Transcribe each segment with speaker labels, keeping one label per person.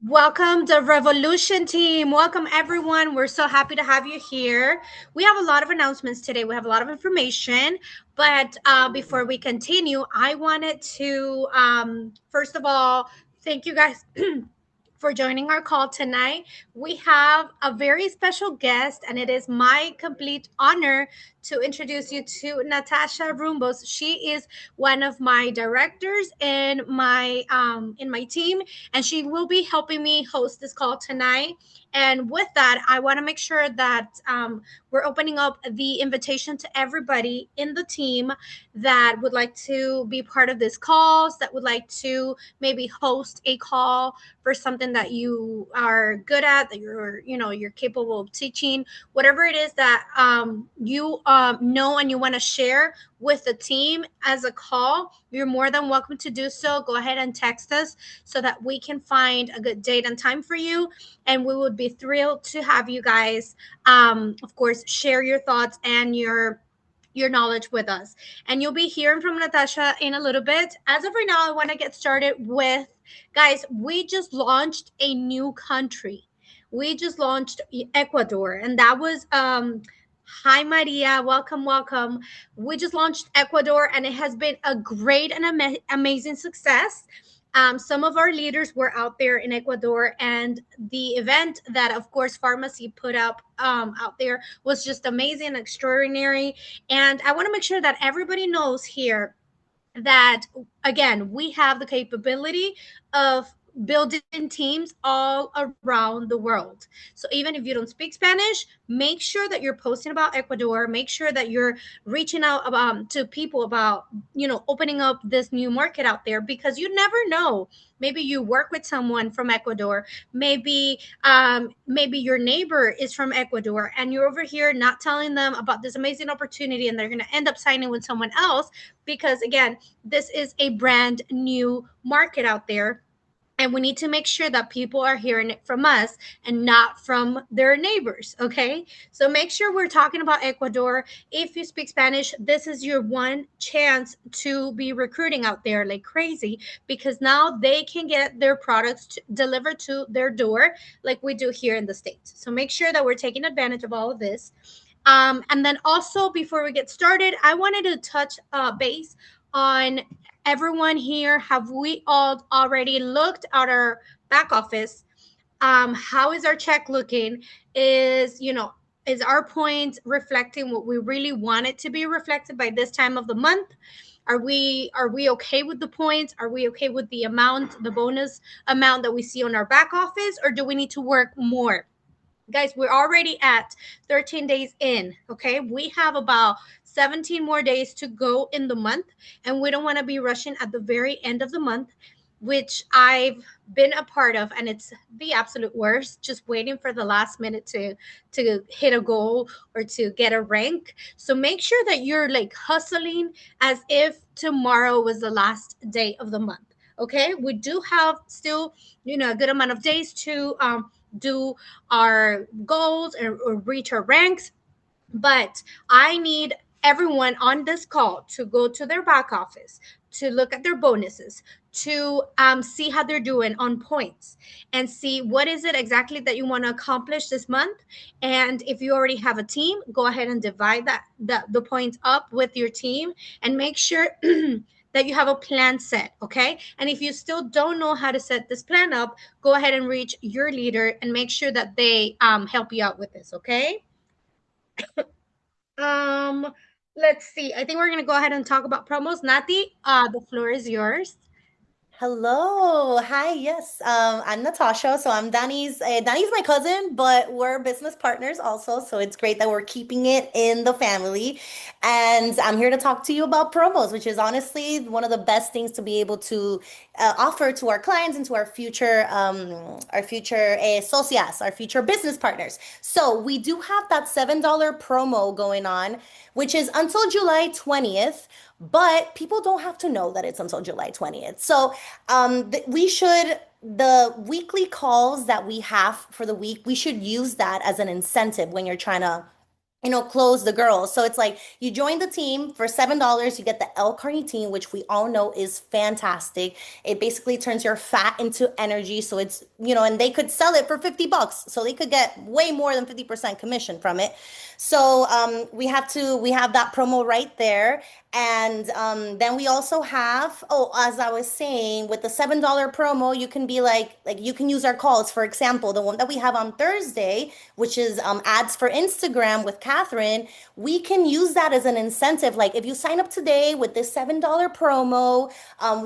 Speaker 1: Welcome the Revolution team. Welcome everyone. We're so happy to have you here. We have a lot of announcements today. We have a lot of information, but before we continue, I wanted to first of all thank you guys for joining our call tonight. We have a very special guest, and it is my complete honor to introduce you to Natasha Rumbos. She is one of my directors in my team, and she will be helping me host this call tonight. And with that, I want to make sure that we're opening up the invitation to everybody in the team that would like to be part of this calls, that would like to maybe host a call for something that you are good at, that you're capable of teaching, whatever it is that you know and you want to share with the team as a call. You're more than welcome to do so. Go ahead and text us so that we can find a good date and time for you, and we would be thrilled to have you guys, of course, share your thoughts and your knowledge with us. And you'll be hearing from Natasha in a little bit. As of right now, I want to get started with, guys, we just launched a new country. We just launched Ecuador, and that was hi Maria, welcome, welcome. We just launched Ecuador, and it has been a great and amazing success. Some of our leaders were out there in Ecuador, and the event that, of course, Pharmacy put up out there was just amazing, extraordinary. And I want to make sure that everybody knows here that, again, we have the capability of building teams all around the world. So even if you don't speak Spanish, make sure that you're posting about Ecuador. Make sure that you're reaching out to people about opening up this new market out there, because you never know. Maybe you work with someone from Ecuador. Maybe your neighbor is from Ecuador, and you're over here not telling them about this amazing opportunity, and they're going to end up signing with someone else, because again, this is a brand new market out there, and we need to make sure that people are hearing it from us and not from their neighbors. Okay, so make sure we're talking about Ecuador. If you speak Spanish, this is your one chance to be recruiting out there like crazy, because now they can get their products delivered to their door like we do here in the States. So make sure that we're taking advantage of all of this. And then also, before we get started, I wanted to touch base on everyone here. Have we all already looked at our back office? How is our check looking? Is our points reflecting what we really want it to be reflected by this time of the month? Are we okay with the points? Are we okay with the amount, the bonus amount that we see on our back office, or do we need to work more? Guys, we're already at 13 days in. Okay, we have about 17 more days to go in the month, and we don't want to be rushing at the very end of the month, which I've been a part of, and it's the absolute worst, just waiting for the last minute to hit a goal or to get a rank. So make sure that you're like hustling as if tomorrow was the last day of the month. Okay, we do have still a good amount of days to do our goals or reach our ranks. But I need everyone on this call to go to their back office, to look at their bonuses, to see how they're doing on points, and see what is it exactly that you want to accomplish this month. And if you already have a team, go ahead and divide the points up with your team, and make sure that you have a plan set. Okay, and if you still don't know how to set this plan up, go ahead and reach your leader and make sure that they help you out with this. Okay. um let's see, I think we're gonna go ahead and talk about promos. Nati, the floor is yours.
Speaker 2: Hello. Hi. Yes. I'm Natasha. So I'm Danny's my cousin, but we're business partners also. So it's great that we're keeping it in the family. And I'm here to talk to you about promos, which is honestly one of the best things to be able to offer to our clients and to our future socias, our future business partners. So we do have that $7 promo going on, which is until July 20th. But people don't have to know that it's until July 20th. So the weekly calls that we have for the week, we should use that as an incentive when you're trying to close the girls. So it's like you join the team for $7, you get the L-carnitine, which we all know is fantastic. It basically turns your fat into energy. So it's, and they could sell it for $50. So they could get way more than 50% commission from it. So we have that promo right there. And then we also have, oh, as I was saying, with the $7 promo, you can be like you can use our calls. For example, the one that we have on Thursday, which is ads for Instagram with Catherine, we can use that as an incentive. Like if you sign up today with this $7 promo,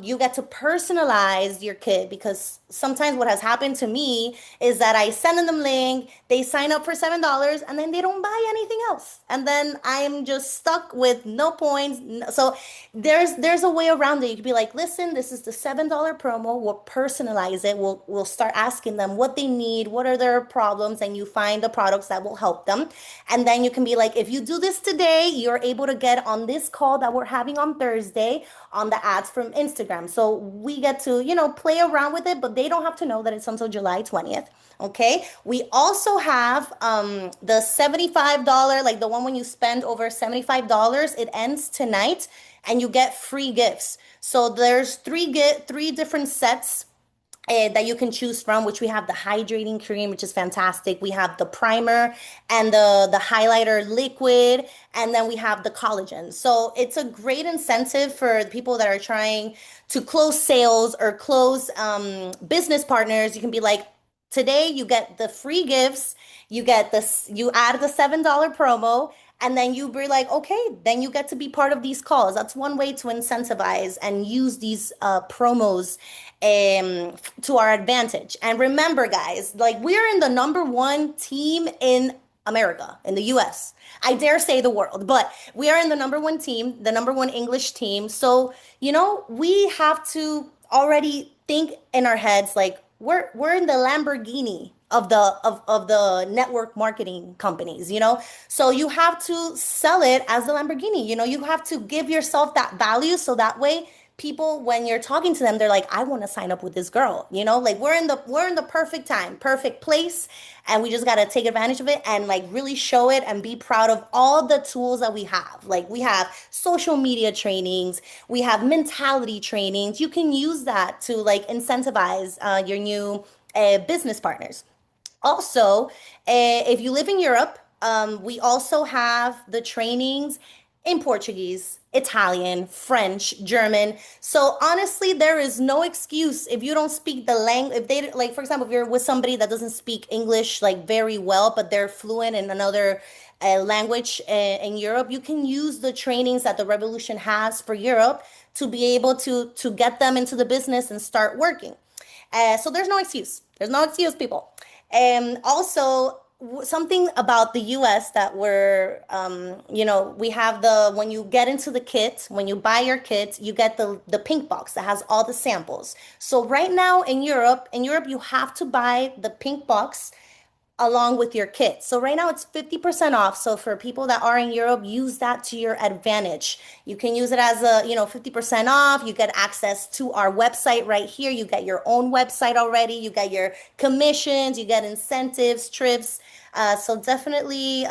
Speaker 2: you get to personalize your kit, because sometimes what has happened to me is that I send them link, they sign up for $7, and then they don't buy anything else, and then I'm just stuck with no points. So there's a way around it. You could be like, listen, this is the $7 promo. We'll personalize it. We'll start asking them what they need, what are their problems, and you find the products that will help them. And then you can be like, if you do this today, you're able to get on this call that we're having on Thursday on the ads from Instagram. So we get to, play around with it, but they don't have to know that it's until July 20th. Okay. We also have the $75, like the one when you spend over $75, it ends tonight and you get free gifts. So there's three different sets that you can choose from, which we have the hydrating cream, which is fantastic. We have the primer and the highlighter liquid, and then we have the collagen. So it's a great incentive for people that are trying to close sales or close business partners. You can be like, today you get the free gifts, you get this, you add the $7 promo, and then you be like, okay, then you get to be part of these calls. That's one way to incentivize and use these promos to our advantage. And remember, guys, like we're in the number one team in America, in the US. I dare say the world, but we are in the number one team, the number one English team. So, we have to already think in our heads like we're in the Lamborghini of the network marketing companies, so you have to sell it as the Lamborghini. You have to give yourself that value, so that way people, when you're talking to them, they're like, I want to sign up with this girl. Like we're in the perfect time, perfect place, and we just got to take advantage of it and like really show it and be proud of all the tools that we have. Like we have social media trainings, we have mentality trainings. You can use that to like incentivize your new business partners. Also, if you live in Europe, we also have the trainings in Portuguese, Italian, French, German. So honestly, there is no excuse if you don't speak the language. If they like, for example, if you're with somebody that doesn't speak English like very well, but they're fluent in another language in Europe, you can use the trainings that the Revolution has for Europe to be able to get them into the business and start working. So there's no excuse. There's no excuse, people. And also, something about the US that we have when you get into the kit, when you buy your kit, you get the pink box that has all the samples. So right now in Europe, you have to buy the pink box along with your kit. So right now it's 50% off. So for people that are in Europe, use that to your advantage. You can use it as 50% off. You get access to our website right here. You get your own website already. You get your commissions, you get incentives, trips. So definitely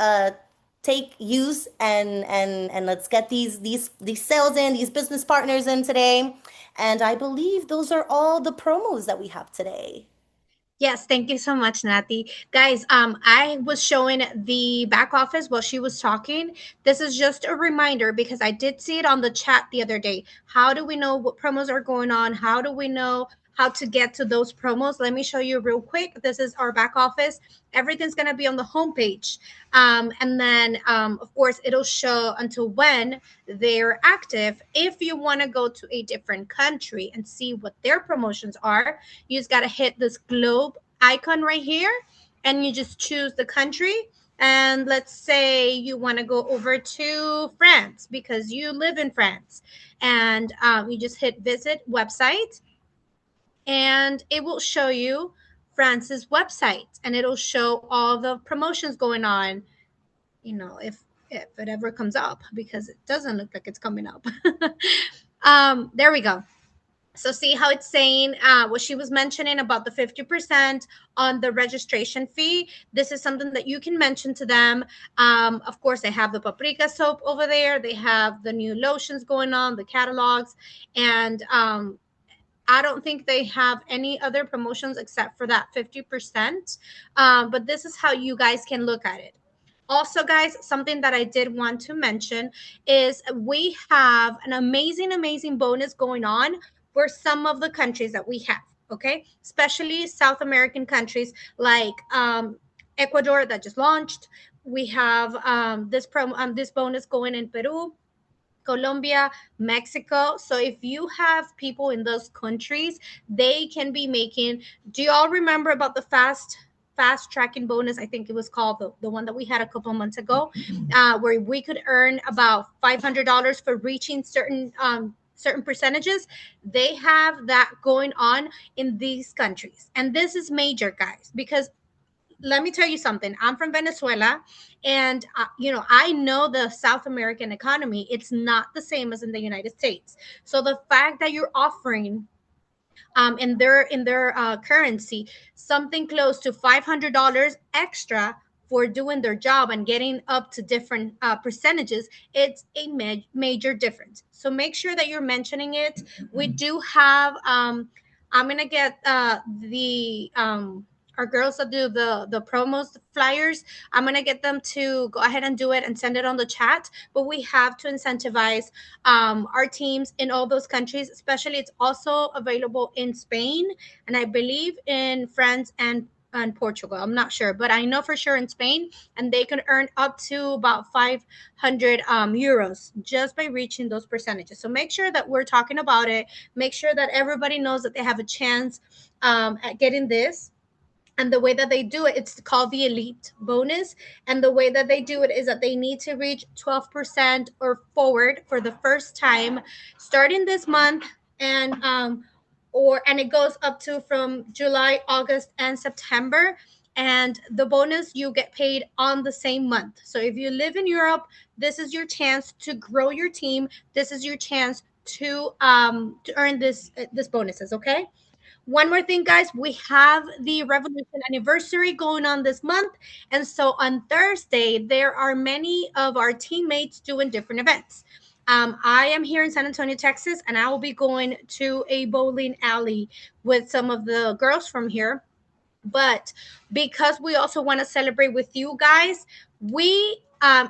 Speaker 2: take use and let's get these sales in, these business partners in today. And I believe those are all the promos that we have today.
Speaker 1: Yes, thank you so much, Nati. Guys, I was showing the back office while she was talking. This is just a reminder because I did see it on the chat the other day. How do we know what promos are going on? How do we know how to get to those promos? Let me show you real quick. This is our back office. Everything's going to be on the homepage. And then, of course, it'll show until when they're active. If you want to go to a different country and see what their promotions are, you just got to hit this globe icon right here and you just choose the country. And let's say you want to go over to France because you live in France. And you just hit visit website and it will show you France's website and it'll show all the promotions going on, if it ever comes up, because it doesn't look like it's coming up. There we go. So see how it's saying what she was mentioning about the 50% on the registration fee. This is something that you can mention to them. Of course, they have the paprika soap over there. They have the new lotions going on, the catalogs, and I don't think they have any other promotions except for that 50%. But this is how you guys can look at it. Also, guys, something that I did want to mention is we have an amazing, amazing bonus going on for some of the countries that we have. Okay, especially South American countries like Ecuador that just launched. We have this bonus going in Peru, Colombia, Mexico. So if you have people in those countries, they can be making. Do y'all remember about the fast tracking bonus? I think it was called the one that we had a couple of months ago, where we could earn about $500 for reaching certain percentages. They have that going on in these countries, and this is major, guys, because let me tell you something. I'm from Venezuela, and I know the South American economy. It's not the same as in the United States. So the fact that you're offering in their currency something close to $500 extra for doing their job and getting up to different percentages, it's a major difference. So make sure that you're mentioning it. We do have. I'm gonna get the our girls that do the promos, the flyers. I'm gonna get them to go ahead and do it and send it on the chat. But we have to incentivize our teams in all those countries. Especially, it's also available in Spain and I believe in France and Portugal. I'm not sure, but I know for sure in Spain, and they can earn up to about 500 euros just by reaching those percentages. So make sure that we're talking about it. Make sure that everybody knows that they have a chance at getting this. And the way that they do it, it's called the elite bonus. And the way that they do it is that they need to reach 12% or forward for the first time starting this month. And it goes up to from July, August, and September. And the bonus, you get paid on the same month. So if you live in Europe, this is your chance to grow your team. This is your chance to earn this bonuses. Okay. One more thing, guys, we have the Revolution anniversary going on this month. And so on Thursday, there are many of our teammates doing different events. I am here in San Antonio, Texas, and I will be going to a bowling alley with some of the girls from here. But because we also want to celebrate with you guys, we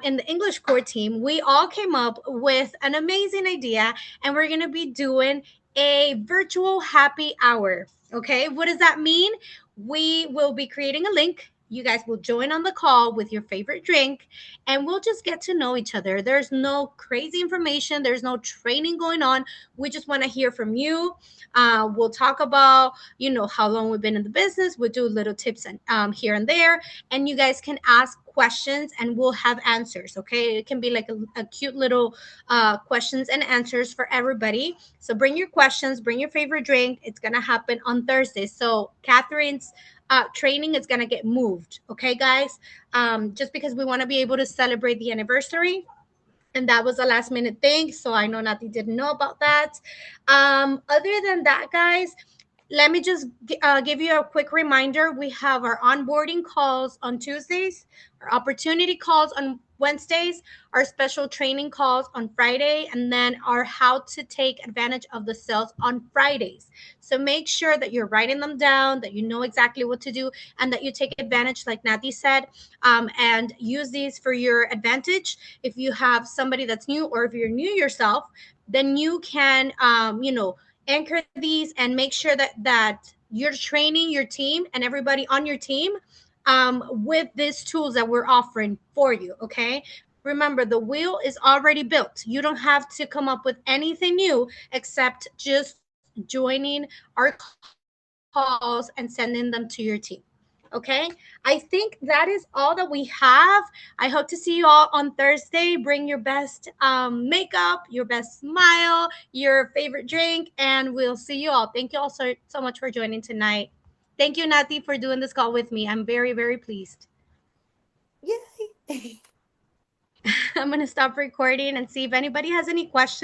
Speaker 1: in the English core team, we all came up with an amazing idea, and we're going to be doing a virtual happy hour. Okay, what does that mean? We will be creating a link. You guys will join on the call with your favorite drink, and we'll just get to know each other. There's no crazy information, there's no training going on. We just want to hear from you. We'll talk about how long we've been in the business. We'll do little tips and here and there, and you guys can ask questions and we'll have answers. Okay, it can be like a cute little questions and answers for everybody. So bring your questions, bring your favorite drink. It's gonna happen on Thursday. So Catherine's training is gonna get moved. Okay, guys, just because we want to be able to celebrate the anniversary, and that was a last minute thing. So I know Nati didn't know about that. Other than that, guys, let me just give you a quick reminder. We have our onboarding calls on Tuesdays, our opportunity calls on Wednesdays, our special training calls on Friday, and then our how to take advantage of the sales on Fridays. So make sure that you're writing them down, that you know exactly what to do, and that you take advantage, like Nati said, and use these for your advantage. If you have somebody that's new, or if you're new yourself, then you can, anchor these and make sure that you're training your team and everybody on your team with these tools that we're offering for you. Okay, remember, the wheel is already built. You don't have to come up with anything new except just joining our calls and sending them to your team. Okay, I think that is all that we have. I hope to see you all on Thursday. Bring your best makeup, your best smile, your favorite drink, and we'll see you all. Thank you all so much for joining tonight. Thank you, Nati, for doing this call with me. I'm very, very pleased.
Speaker 2: Yay.
Speaker 1: I'm going to stop recording and see if anybody has any questions.